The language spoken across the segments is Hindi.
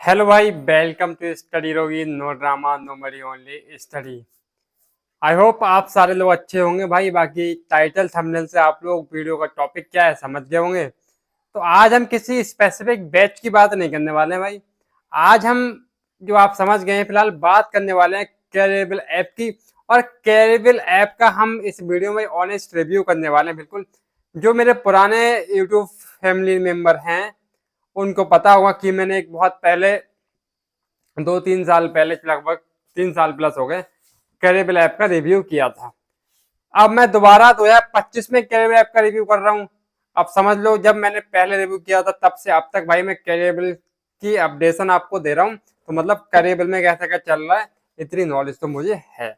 हेलो भाई, वेलकम टू स्टडी रोगी। नो ड्रामा नो मरी, ओनली स्टडी। आई होप आप सारे लोग अच्छे होंगे भाई। बाकी टाइटल थंबनेल से आप लोग वीडियो का टॉपिक क्या है समझ गए होंगे। तो आज हम किसी स्पेसिफिक बैच की बात नहीं करने वाले हैं भाई। आज हम जो आप समझ गए हैं फिलहाल बात करने वाले हैं कैरियरेबल ऐप की। और कैरियरेबल ऐप का हम इस वीडियो में ऑनेस्ट रिव्यू करने वाले हैं। बिल्कुल जो मेरे पुराने यूट्यूब फैमिली मेंबर हैं उनको पता होगा कि मैंने एक बहुत पहले 2-3 साल पहले, लगभग 3 साल प्लस हो गए, कैरिबल ऐप का रिव्यू किया था। अब मैं दोबारा 2025 में कैरिबल ऐप का रिव्यू कर रहा हूँ। अब समझ लो जब मैंने पहले रिव्यू किया था तब से अब तक भाई मैं कैरिबल की अपडेशन आपको दे रहा हूँ। तो मतलब कैरिबल में कैसा क्या चल रहा है इतनी नॉलेज तो मुझे है।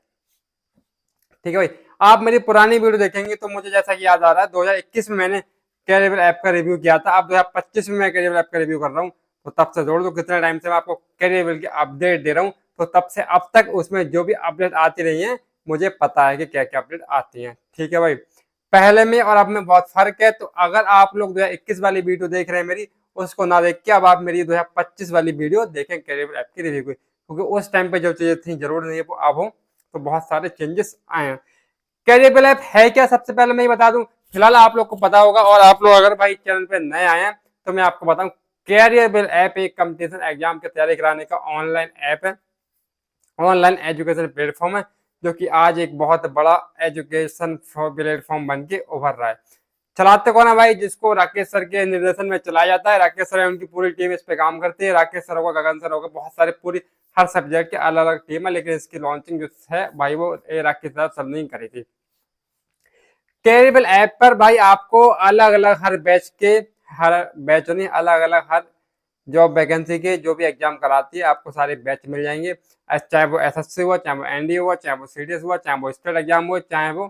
ठीक है भाई, आप मेरी पुरानी वीडियो देखेंगे तो मुझे जैसा कि याद आ रहा है 2021 में मैंने कैरिबल ऐप का रिव्यू किया था। अब 2025 में मैं कैरिबल ऐप का रिव्यू कर रहा हूँ। तो तब से जोड़ दो कितने टाइम से मैं आपको कैरिबल की अपडेट दे रहा हूँ। तो तब से अब तक उसमें जो भी अपडेट आती रही है मुझे पता है कि क्या क्या अपडेट आती है। ठीक है भाई, पहले में और अब में बहुत फर्क है। तो अगर आप लोग 2021 वाली वीडियो देख रहे हैं मेरी, उसको ना देख के अब आप मेरी 2025 वाली वीडियो देखें कैरिबल ऐप की रिव्यू की, क्योंकि उस टाइम पे जो चीजें थी जरूर नहीं है वो अब हो। तो बहुत सारे चेंजेस आए हैं। कैरिबल ऐप है क्या, सबसे पहले मैं ये बता दूं। फिलहाल आप लोग को पता होगा, और आप लोग अगर भाई चैनल पे नए आए हैं तो मैं आपको बताऊं, कैरियरबल ऐप एक कंपटीशन एग्जाम की तैयारी कराने का ऑनलाइन ऐप है, ऑनलाइन एजुकेशन प्लेटफॉर्म है, जो कि आज एक बहुत बड़ा एजुकेशन प्लेटफॉर्म बन के उभर रहा है। चलाते कौन है भाई, जिसको राकेश सर के निर्देशन में चलाया जाता है। राकेश सर उनकी पूरी टीम इस पे काम करती है। राकेश सर होगा, गगन सर होगा, बहुत सारे पूरी हर सब्जेक्ट के अलग अलग टीम है। लेकिन इसकी लॉन्चिंग जो है भाई वो राकेश सर नहीं करी थी। कैरिबल ऐप पर भाई आपको अलग अलग हर बैच के, हर बैच नहीं, अलग अलग हर जॉब वैकेंसी के जो भी एग्जाम कराती है आपको सारे बैच मिल जाएंगे। चाहे वो एसएससी हुआ, चाहे वो एनडीए हुआ, चाहे वो सीडीएस हुआ, चाहे वो स्टेट एग्जाम हुआ, चाहे वो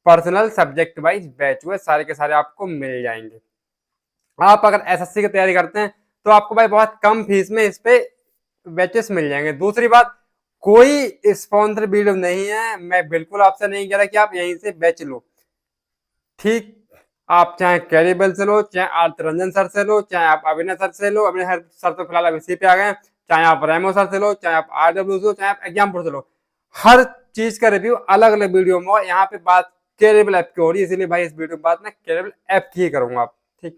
पर्सनल सब्जेक्ट वाइज बैच हुए, सारे के सारे आपको मिल जाएंगे। आप अगर एसएससी की तैयारी करते हैं तो आपको भाई बहुत कम फीस में इस पे बैचेस मिल जाएंगे। दूसरी बात, कोई स्पॉन्सर वीडियो नहीं है। मैं बिल्कुल आपसे नहीं कह रहा कि आप यहीं से बैच लो। ठीक, आप चाहे कैरिबल से लो, चाहे आरती रंजन सर से लो, चाहे आप अभिनय सर से लो, अभिनय सर तो फिलहाल अभी इसी पे आ गए, चाहे आप रेमो सर से लो, चाहे आप आरडब्ल्यू से लो, चाहे आप एग्जामपुर से लो, हर चीज का रिव्यू अलग अलग वीडियो में। यहाँ पे बात कैरिबल ऐप की हो रही है, इसलिए भाई इस वीडियो में बात मैं कैरिबल ऐप की ही करूंगा। ठीक,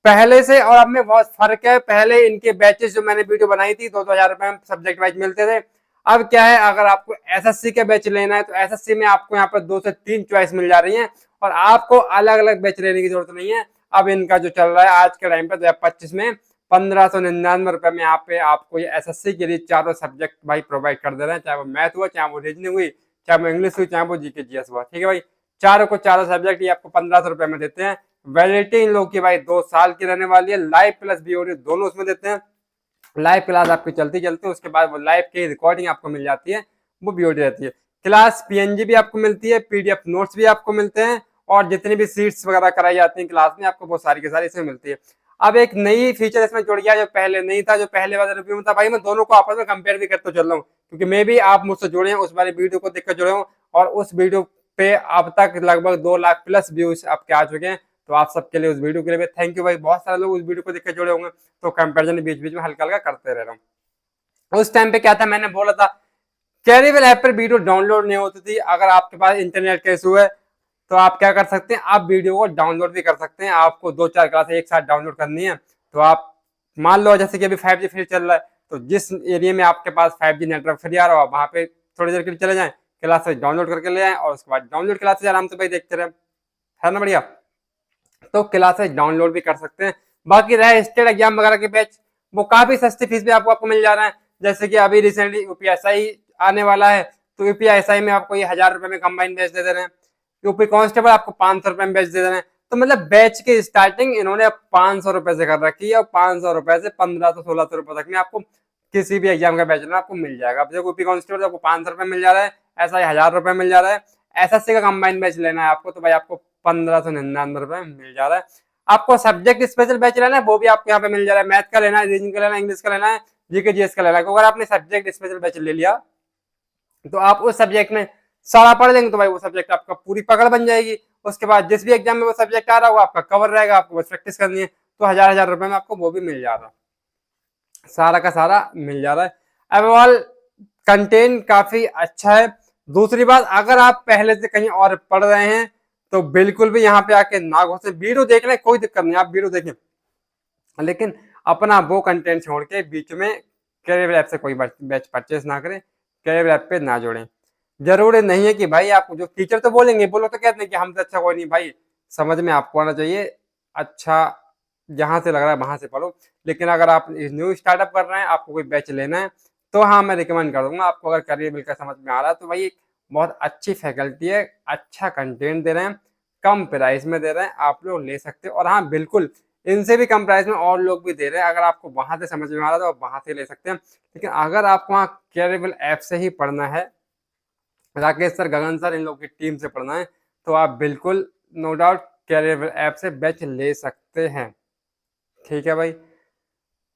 पहले से और अब में बहुत फर्क है। पहले इनके बैचेस जो मैंने वीडियो बनाई थी 2-2 हजार रुपए में सब्जेक्ट वाइज मिलते थे। अब क्या है, अगर आपको एसएससी का बैच लेना है तो एसएससी में आपको यहाँ पर 2 से 3 चॉइस मिल जा रही है, और आपको अलग अलग बैच लेने की जरूरत नहीं है। अब इनका जो चल रहा है आज के टाइम पे 2025 में 1599 रुपए में यहाँ पे आपको ये एसएससी के लिए चारों सब्जेक्ट भाई प्रोवाइड कर दे रहे हैं। चाहे वो मैथ हुआ, चाहे वो रीजनिंग हुई, चाहे वो इंग्लिश हुई, चाहे वो जीके जीएस हुआ। ठीक है भाई, चारों को चारों सब्जेक्ट ये आपको 1500 रुपए में देते हैं। वैलिडिटी इन लोग की भाई 2 साल की रहने वाली है। लाइव प्लस बीओडी दोनों उसमें देते हैं। लाइव क्लास आपकी चलती चलती है, उसके बाद वो लाइव की रिकॉर्डिंग आपको मिल जाती है, वो बीओडी रहती है। क्लास पीएनजी भी आपको मिलती है, पीडीएफ नोट्स भी आपको मिलते हैं, और जितनी भी सीट्स वगैरह कराई जाती हैं क्लास में आपको वो सारी की सारी इसमें मिलती है। अब एक नई फीचर इसमें जुड़ गया जो पहले नहीं था, जो पहले वाले रिव्यू में था। भाई मैं दोनों को आपस में कंपेयर भी करते चल रहा हूँ, क्योंकि मैं भी आप मुझसे जुड़े हैं, उस वाली वीडियो को देखकर जुड़े हूँ, और उस वीडियो पे अब तक लगभग 2 लाख प्लस व्यूज आपके आ चुके हैं। तो आप सबके लिए उस वीडियो के लिए थैंक यू भाई। बहुत सारे लोग उस वीडियो को देखकर जुड़े होंगे, तो कंपेरिजन बीच बीच में हल्का हल्का करते रह रहा हूँ। उस टाइम पे क्या था, मैंने बोला था कैरिबल ऐप पर वीडियो डाउनलोड नहीं होती थी। अगर आपके पास इंटरनेट का इशू है तो आप क्या कर सकते हैं, आप वीडियो को डाउनलोड भी कर सकते हैं। आपको 2-4 क्लासें एक साथ डाउनलोड करनी है तो आप मान लो जैसे कि अभी 5G फ्री चल रहा है, तो जिस एरिया में आपके पास 5G नेटवर्क फ्री आ रहा हो वहां पे थोड़ी देर के लिए चले जाएं, क्लासेस डाउनलोड करके ले आए, और उसके बाद डाउनलोड क्लासेस आराम से भाई देखते रहे, है ना बढ़िया। तो क्लासेस डाउनलोड भी कर सकते हैं। बाकी रहे स्टेट एग्जाम वगैरह के बैच, वो काफी सस्ती फीस भी आपको मिल जा रहा है। जैसे कि अभी रिसेंटली यूपीएसआई आने वाला है, तो यूपीएसआई में आपको ये 1000 रुपए में कंबाइन बैच दे दे रहे हैं। यूपी कांस्टेबल आपको 500 रुपए में बैच दे दे रहे हैं। तो मतलब बैच की स्टार्टिंग इन्होंने 500 रुपए से कर रखी है, और 500 रुपए से 1500-1600 रुपए तक में आपको किसी भी एग्जाम का बैच लेना आपको मिल जाएगा। अब जब यूपी कांस्टेबल आपको 500 रुपए मिल जा रहा है, ऐसा ही 1000 रुपए मिल जा रहा है। एसएससी का कंबाइन बैच लेना है आपको तो भाई आपको 1599 रुपए मिल जा रहा है। आपको सब्जेक्ट स्पेशल बैच लेना है वो भी आपको यहाँ पे मिल जा रहा है। मैथ का लेना है, रीजनिंग का लेना है, इंग्लिश का लेना है, जीके जीएस का लेना है। अगर आपने सब्जेक्ट स्पेशल बैच ले लिया तो आप उस सब्जेक्ट में सारा पढ़ लेंगे तो भाई वो सब्जेक्ट आपका पूरी पकड़ बन जाएगी। उसके बाद जिस भी एग्जाम में वो सब्जेक्ट आ रहा होगा आपका कवर रहेगा, आपको बस प्रैक्टिस करनी है। तो 1000-1000 रुपए में आपको वो भी मिल जा रहा है। सारा का सारा मिल जा रहा है। ओवरऑल कंटेंट काफी अच्छा है। दूसरी बात, अगर आप पहले से कहीं और पढ़ रहे हैं तो बिल्कुल भी यहाँ पे आके ना घुसे, वीडियो देख लें कोई दिक्कत नहीं, आप वीडियो देखें, लेकिन अपना वो कंटेंट छोड़ के बीच में कैरियर ऐप से कोई बैच परचेस ना करें, कैरियर ऐप पे ना जोड़ें। जरूरी नहीं है कि भाई आप, जो टीचर तो बोलेंगे, बोलो तो कहते हैं कि हमसे अच्छा कोई नहीं भाई, समझ में आपको आना चाहिए, अच्छा जहां से लग रहा है वहां से पढ़ो। लेकिन अगर आप न्यू स्टार्टअप कर रहे हैं, आपको कोई बैच लेना है, तो हाँ मैं रिकमेंड करूंगा आपको, अगर करियर बिल्कुल समझ में आ रहा है तो भाई बहुत अच्छी फैकल्टी है, अच्छा कंटेंट दे रहे हैं, कम प्राइस में दे रहे हैं, आप लोग ले सकते हो। और हाँ बिल्कुल, इनसे भी कम प्राइस में और लोग भी दे रहे हैं, अगर आपको वहां से समझ में आ रहा है तो आप वहां से ले सकते हैं। लेकिन अगर आपको वहाँ कैरियर ऐप से ही पढ़ना है, राकेश सर, गगन सर, इन लोग की टीम से पढ़ना है, तो आप बिल्कुल नो डाउट कैरियर ऐप से बैच ले सकते हैं। ठीक है भाई।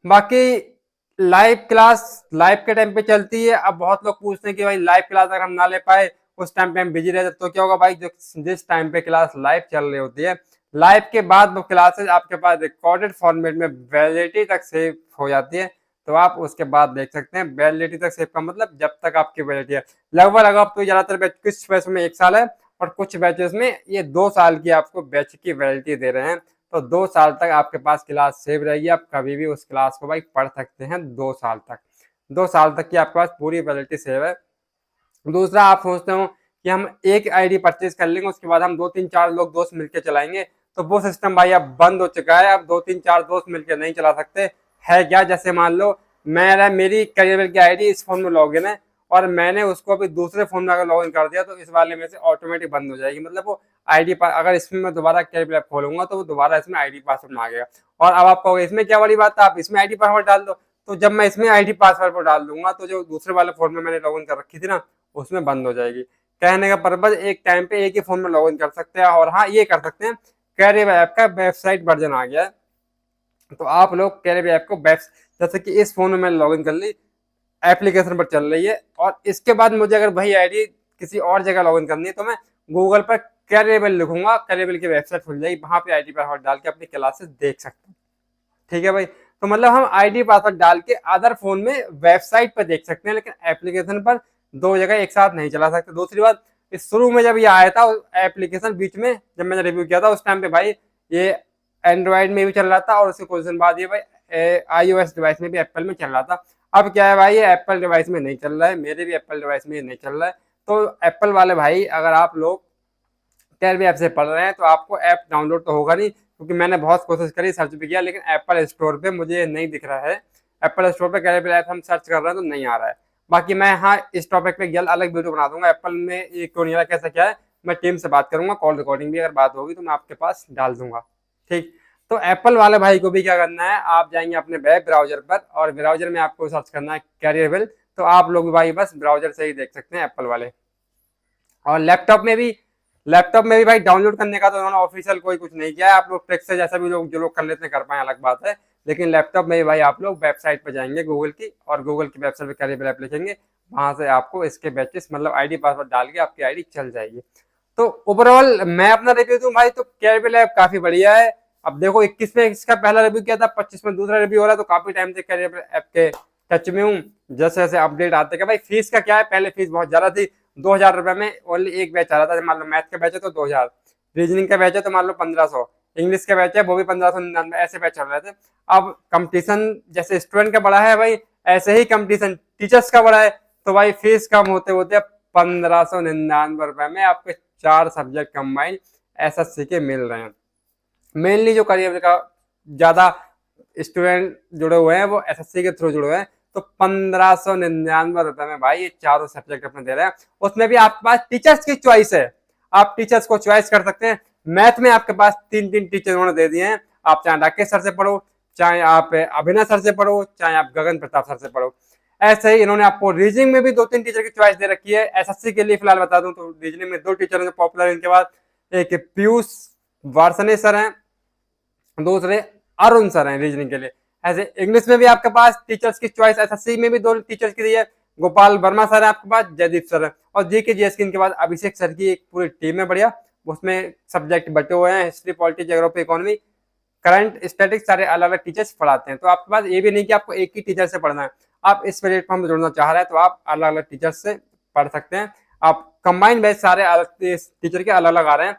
बाकी लाइव क्लास लाइव के टाइम पे चलती है। अब बहुत लोग पूछते हैं कि भाई लाइव क्लास अगर हम ना ले पाए, उस टाइम पे हम बिजी रहते तो क्या होगा भाई, जो जिस टाइम पे क्लास लाइव चल रही होती है, लाइव के बाद वो क्लासेस आपके पास रिकॉर्डेड फॉर्मेट में वैलिडिटी तक सेव हो जाती है, तो आप उसके बाद देख सकते हैं। वैलिडिटी तक सेव का मतलब जब तक आपकी वैलिडिटी है, लगभग लगभग तो ज्यादातर बैच कुछ बैच में 1 साल है, और कुछ बैचेस में ये 2 साल की आपको बैच की वैलिडिटी दे रहे हैं। तो 2 साल तक आपके पास क्लास सेव रहेगी, आप कभी भी उस क्लास को भाई पढ़ सकते हैं। 2 साल तक, 2 साल तक की आपके पास पूरी वैलिडिटी सेव है। दूसरा, आप सोचते हो कि हम एक आईडी परचेज कर लेंगे, उसके बाद हम 2 3 4 लोग दोस्त मिलकर चलाएंगे, तो वो सिस्टम भाई अब बंद हो चुका है। अब 2 3 4 दोस्त मिलकर नहीं चला सकते है क्या। जैसे मान लो मेरी करियर की आईडी इस फोन में लॉगिन है, और मैंने उसको अभी दूसरे फोन में अगर लॉगिन कर दिया, तो इस वाले में से ऑटोमेटिक बंद हो जाएगी। मतलब वो आईडी पर अगर इसमें मैं दोबारा कैरियर ऐप खोलूंगा तो वो दोबारा इसमें आईडी पासवर्ड मांगेगा। और अब आप कहोगे इसमें क्या बड़ी बात है, आप इसमें आईडी पासवर्ड डाल दो। तो जब मैं इसमें आईडी पासवर्ड को डाल दूंगा, तो जो दूसरे वाले फोन में मैंने लॉगिन कर रखी थी ना, उसमें बंद हो जाएगी। कहने का पर्पज, एक टाइम पे एक ही फोन में लॉगिन कर सकते हैं। और हाँ ये कर सकते हैं, कैरियर ऐप का वेबसाइट वर्जन आ गया है, तो आप लोग कैरियर ऐप को जैसे कि इस फोन में मैंने लॉगिन कर ली, एप्लीकेशन पर चल रही है, और इसके बाद मुझे अगर वही आईडी किसी और जगह लॉगिन करनी है, तो मैं गूगल पर कैरियबल लिखूंगा, कैरियबल की वेबसाइट खुल जाएगी, वहां पे आईडी पासवर्ड डाल के अपनी क्लासेस देख सकते हैं। ठीक है भाई। तो मतलब हम आईडी पासवर्ड डाल के अदर फोन में वेबसाइट पर देख सकते हैं, लेकिन एप्लीकेशन पर 2 जगह एक साथ नहीं चला सकते। दूसरी बात, इस शुरू में जब ये आया था एप्लीकेशन, बीच में जब मैंने रिव्यू किया था, उस टाइम पे भाई ये एंड्रॉइड में भी चल रहा था, और उसके कुछ दिन बाद ये भाई iOS डिवाइस में भी, एप्पल में चल रहा था। अब क्या है भाई, ये एप्पल डिवाइस में नहीं चल रहा है, मेरे भी एप्पल डिवाइस में नहीं चल रहा है। तो एप्पल वाले भाई, अगर आप लोग कैरियर ऐप से पढ़ रहे हैं, तो आपको ऐप डाउनलोड तो होगा नहीं, क्योंकि मैंने बहुत कोशिश करी, सर्च भी किया, लेकिन एप्पल स्टोर पे मुझे नहीं दिख रहा है। एप्पल स्टोर पे कैरियर ऐप हम सर्च कर रहे हैं तो नहीं आ रहा है। बाकी मैं हाँ इस टॉपिक पे जल्द अलग वीडियो बना दूंगा, एप्पल में ये क्यों नहीं आ रहा, कैसा क्या है, मैं टीम से बात करूंगा, कॉल रिकॉर्डिंग भी अगर बात होगी तो मैं आपके पास डाल दूंगा। ठीक। तो एप्पल वाले भाई को भी क्या करना है, आप जाएंगे अपने वेब ब्राउजर पर, और ब्राउजर में आपको सर्च करना है कैरियर, तो आप लोग भाई बस ब्राउजर से ही देख सकते हैं एप्पल वाले। और लैपटॉप में भी भाई डाउनलोड करने का तो उन्होंने ऑफिशियल कोई कुछ नहीं किया है, आप लोग ट्रिक से जैसा भी लोग जो लोग कर लेते हैं कर पाए, अलग बात है। लेकिन लैपटॉप में भी भाई आप लोग वेबसाइट पर जाएंगे गूगल की, और गूगल की वेबसाइट पर कैरियर ऐप लिखेंगे, वहां से आपको इसके बैचेस मतलब आईडी पासवर्ड डाल के आपकी आईडी चल जाएगी। तो ओवरऑल मैं अपना रिव्यू दूं भाई, तो कैरियर ऐप काफी बढ़िया है। अब देखो 21 में इसका पहला रिव्यू किया था, 25 में दूसरा रिव्यू हो रहा है, तो काफी टाइम से कैरियर ऐप के टच में हूँ। जैसे जैसे अपडेट आते हैं। भाई फीस का क्या है, पहले फीस बहुत ज्यादा थी, 2,000 रुपए में ओनली एक बैच आ रहा था। मान लो मैथ का बैच है तो 2,000, रीजनिंग का बैच है तो मान लो 1,500, इंग्लिश का बैच है वो भी 1,599, ऐसे बैच चल रहे थे। अब कंपटीशन जैसे स्टूडेंट का बड़ा है भाई, ऐसे ही कंपटीशन टीचर्स का बड़ा है, तो भाई फीस कम होते होते 1,599 में आपके 4 सब्जेक्ट कंबाइंड SSC के मिल रहे हैं। मेनली जो करियर का ज्यादा स्टूडेंट जुड़े हुए हैं वो SSC के थ्रू जुड़े हुए हैं, तो 1,599 में भाई ये चारों सब्जेक्ट अपने दे रहे हैं। उसमें भी आपके पास टीचर्स की चॉइस है, आप टीचर्स को चॉइस कर सकते हैं। मैथ में आपके पास 3 टीचर उन्होंने दे दिए हैं, आप चाहे राकेश सर से पढ़ो, चाहे आप अभिनव सर से पढ़ो, चाहे आप गगन प्रताप सर से पढ़ो। ऐसे ही इन्होंने आपको रीजनिंग में भी 2 3 टीचर की चॉइस दे रखी है। SSC के लिए फिलहाल बता दूं तो रीजनिंग में 2 टीचर हैं पॉपुलर, इनके बाद एक पीयूष वार्सने सर हैं, दूसरे अरुण सर हैं रीजनिंग के लिए। ऐसे इंग्लिश में भी आपके पास टीचर्स की चॉइस SSC में भी 2 टीचर्स की दी है, गोपाल वर्मा सर है आपके पास, जयदीप सर है, और जीके जीएस इनके बाद अभिषेक सर की एक पूरी टीम है बढ़िया। उसमें सब्जेक्ट बटे हुए हैं, history, politics, geography, economy, current static सारे अलग अलग टीचर्स पढ़ाते हैं। तो आपके पास ये भी नहीं कि आपको एक ही टीचर से पढ़ना है, आप इस प्लेटफॉर्म पर जुड़ना चाह रहे हैं तो आप अलग अलग टीचर से पढ़ सकते हैं। आप कंबाइंड बैच सारे अलग टीचर के अलग अलग आ रहे हैं,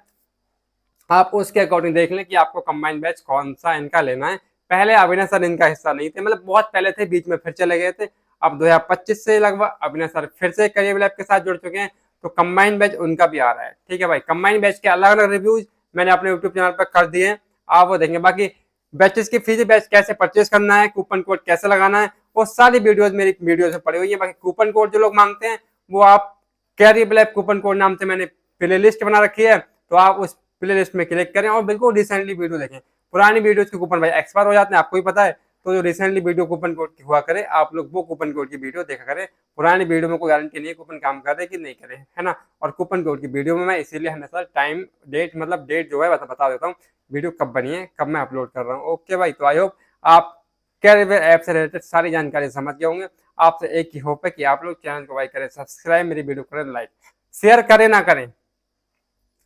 आप उसके अकॉर्डिंग देख लें कि आपको कंबाइंड बैच कौन सा इनका लेना है। पहले अविनाश सर इनका हिस्सा नहीं थे, मतलब बहुत पहले थे, बीच में फिर चले गए थे। अब 2025 से लगभग अविनाश सर फिर से करियर लैब के साथ जुड़ चुके हैं, तो कंबाइंड बैच उनका भी आ रहा है। ठीक है भाई, कंबाइंड बैच के अलग अलग रिव्यूज मैंने अपने यूट्यूब चैनल पर कर दिए हैं, आप वो देखेंगे। बाकी बैचेस की फीस, बैच कैसे परचेज करना है, कूपन कोड कैसे लगाना है, वो सारी वीडियोज मेरी वीडियोज में पड़ी हुई है। बाकी कूपन कोड जो लोग मांगते हैं वो आप कैरियर लैब कूपन कोड नाम से मैंने प्ले लिस्ट बना रखी है, तो आप उस प्ले लिस्ट में क्लिक करें और बिल्कुल रिसेंटली वीडियो देखें। पुरानी वीडियोस के कूपन भाई एक्सपायर हो जाते हैं, आपको ही पता है, तो जो रिसेंटली वीडियो कूपन कोड की हुआ करे आप लोग वो कूपन कोड की वीडियो देखा करें। पुरानी वीडियो में कोई गारंटी नहीं है कूपन काम करे कि नहीं करे, है ना। और कूपन कोड की वीडियो में मैं इसीलिए हमेशा टाइम डेट, मतलब डेट जो है बता देता हूँ, वीडियो कब बनी है, कब मैं अपलोड कर रहा हूँ। ओके भाई, तो आई होप आप कैरियर ऐप से रिलेटेड सारी जानकारी समझ गए होंगे। आपसे एक ही होप है कि आप लोग चैनल को लाइक करें, सब्सक्राइब, मेरी वीडियो करें लाइक, शेयर करें ना करें,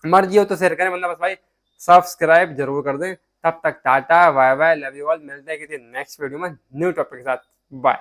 मर्जी हो तो शेयर करें, मतलब बस भाई सब्सक्राइब जरूर कर दें। तब तक tata bye bye, love you all, मिलते हैं किसी नेक्स्ट वीडियो में न्यू टॉपिक के साथ। बाय।